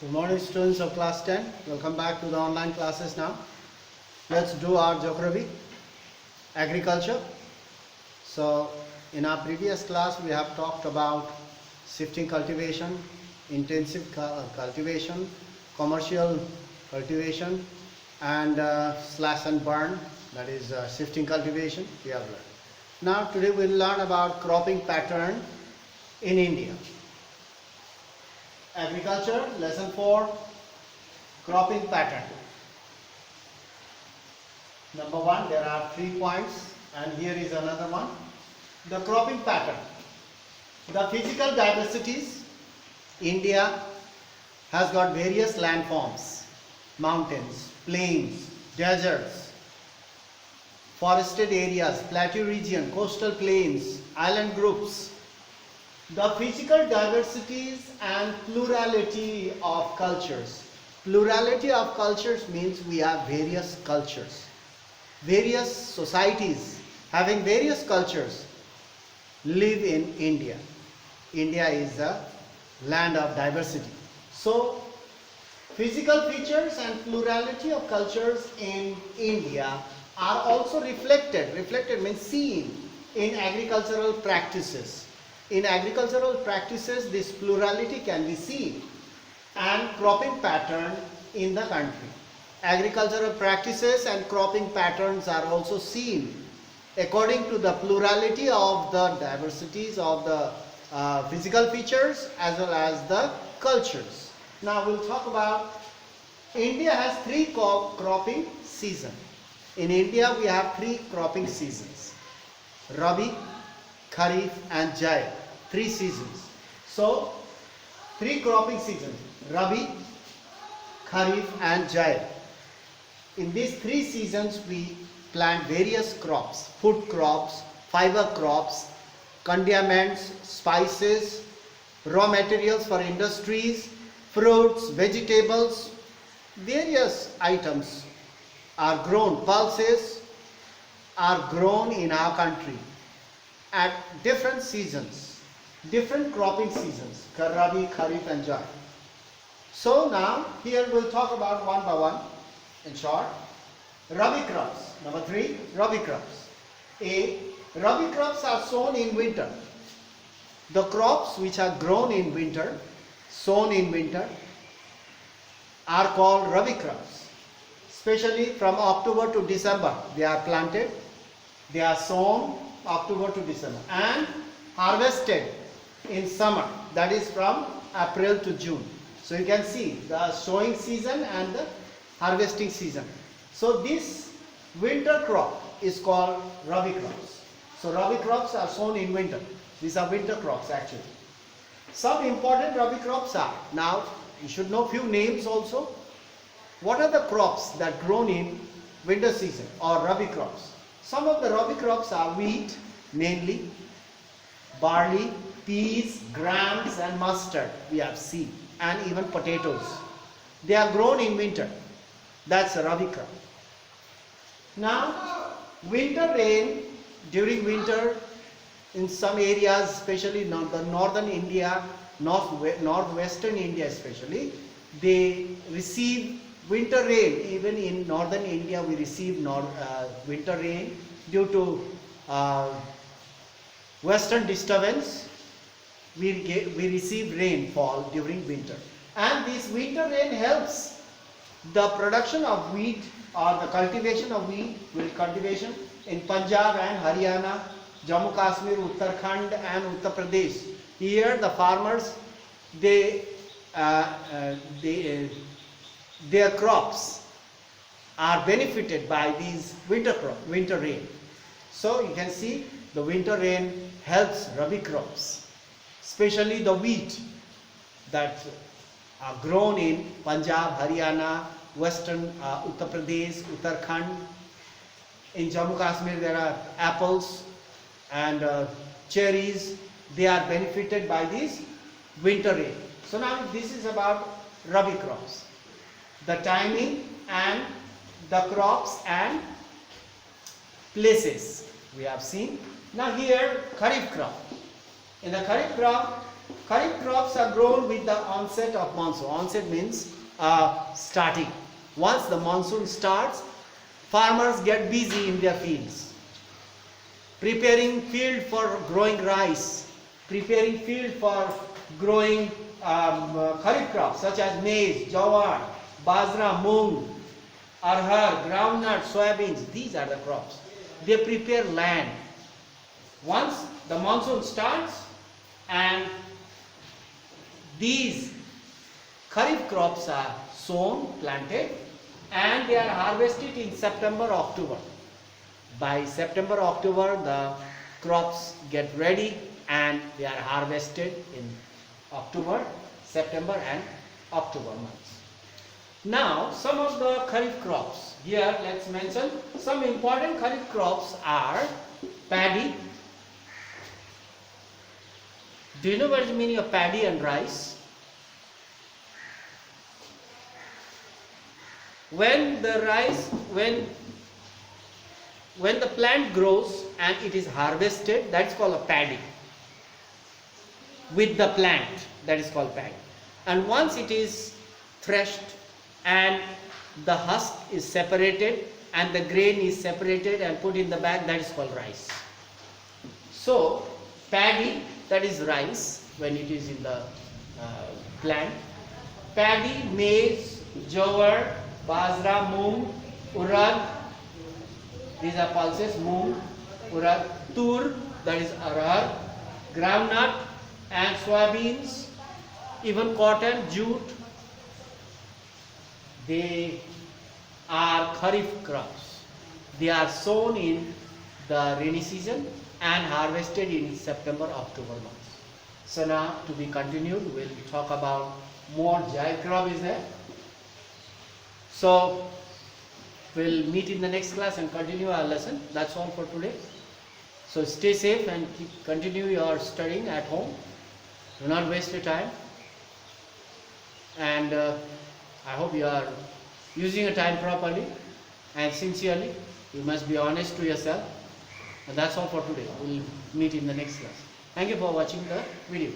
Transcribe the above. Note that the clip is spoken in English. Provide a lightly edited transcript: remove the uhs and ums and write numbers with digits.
Good morning students of class 10. Welcome back to the online classes now. Let's do our geography, agriculture. So in our previous class we have talked about shifting cultivation, intensive cultivation, commercial cultivation and slash and burn, that is shifting cultivation we have learned. Now today we will learn about cropping pattern in India. Agriculture, lesson 4, cropping pattern. Number 1, there are 3 points and here is another one. The cropping pattern. The physical diversities. India has got various landforms, mountains, plains, deserts, forested areas, plateau region, coastal plains, island groups. The physical diversities and plurality of cultures. Plurality of cultures means we have various cultures. Various societies having various cultures live in India. India is a land of diversity. So, physical features and plurality of cultures in India are also reflected. Reflected means seen in agricultural practices. In agricultural practices, this plurality can be seen and cropping pattern in the country. Agricultural practices and cropping patterns are also seen according to the plurality of the diversities of the physical features as well as the cultures. Now we'll talk about India has 3 cropping seasons. In India we have 3 cropping seasons. Rabi, Kharif and Jaid, 3 seasons. So 3 cropping seasons, Rabi, Kharif and Jaid. In these 3 seasons we plant various crops, food crops, fiber crops, condiments, spices, raw materials for industries, fruits, vegetables, various items are grown, pulses are grown in our country at different seasons, different cropping seasons, Rabi, Kharif and Jaid. So now here we'll talk about one by one in short. Rabi crops. Number 3, Rabi crops. A. Rabi crops are sown in winter. The crops which are grown in winter, sown in winter, are called Rabi crops. Especially from October to December they are planted, they are sown October to December and harvested in summer, that is from April to June. So you can see the sowing season and the harvesting season. So this winter crop is called Rabi crops. So Rabi crops are sown in winter. These are winter crops actually. Some important Rabi crops are, now you should know few names also. What are the crops that grown in winter season or Rabi crops? Some of the Rabi crops are wheat mainly, barley, peas, grams and mustard we have seen, and even potatoes. They are grown in winter. That's a Rabi crop. Now winter rain, during winter in some areas, especially the northern India, northwestern India especially, they receive winter rain. Even in northern India we receive winter rain due to western disturbance. We receive rainfall during winter, and this winter rain helps the production of wheat or the cultivation of wheat cultivation in Punjab and Haryana, Jammu Kashmir, Uttarakhand and Uttar Pradesh. Here the farmers their crops are benefited by these winter rain. So you can see the winter rain helps Rabi crops, especially the wheat that are grown in Punjab, Haryana, western Uttar Pradesh, Uttarakhand. In Jammu Kashmir there are apples and cherries. They are benefited by this winter rain. So now this is about Rabi crops. The timing and the crops and places we have seen. Now here Kharif crop. In the Kharif crop Kharif crops are grown with the onset of monsoon. Onset means starting. Once the monsoon starts, farmers get busy in their fields, preparing field for growing rice, preparing field for growing kharif crops such as maize, jawar, bajra, moong, arhar, groundnut, soybeans. These are the crops. They prepare land. Once the monsoon starts and these kharif crops are sown, planted, and they are harvested in September, October. By September, October, the crops get ready and they are harvested in October, September and October months. Now, some of the kharif crops. Here, let's mention some important kharif crops are paddy. Do you know what is the meaning of paddy and rice? When the rice, when the plant grows and it is harvested, that's called a paddy. With the plant, that is called paddy. And once it is threshed and the husk is separated and the grain is separated and put in the bag, that is called rice. So, paddy, that is rice when it is in the plant. Paddy, maize, jowar, bajra, moong, urad, these are pulses, moong, urad, tur, that is arhar, groundnut and soybeans, even cotton, jute. They are kharif crops. They are sown in the rainy season and harvested in September, October months. So now to be continued, we'll talk about more jaid crop is there. So we'll meet in the next class and continue our lesson. That's all for today. So stay safe and continue your studying at home. Do not waste your time. And I hope you are using your time properly and sincerely. You must be honest to yourself. And that's all for today. We'll meet in the next class. Thank you for watching the video.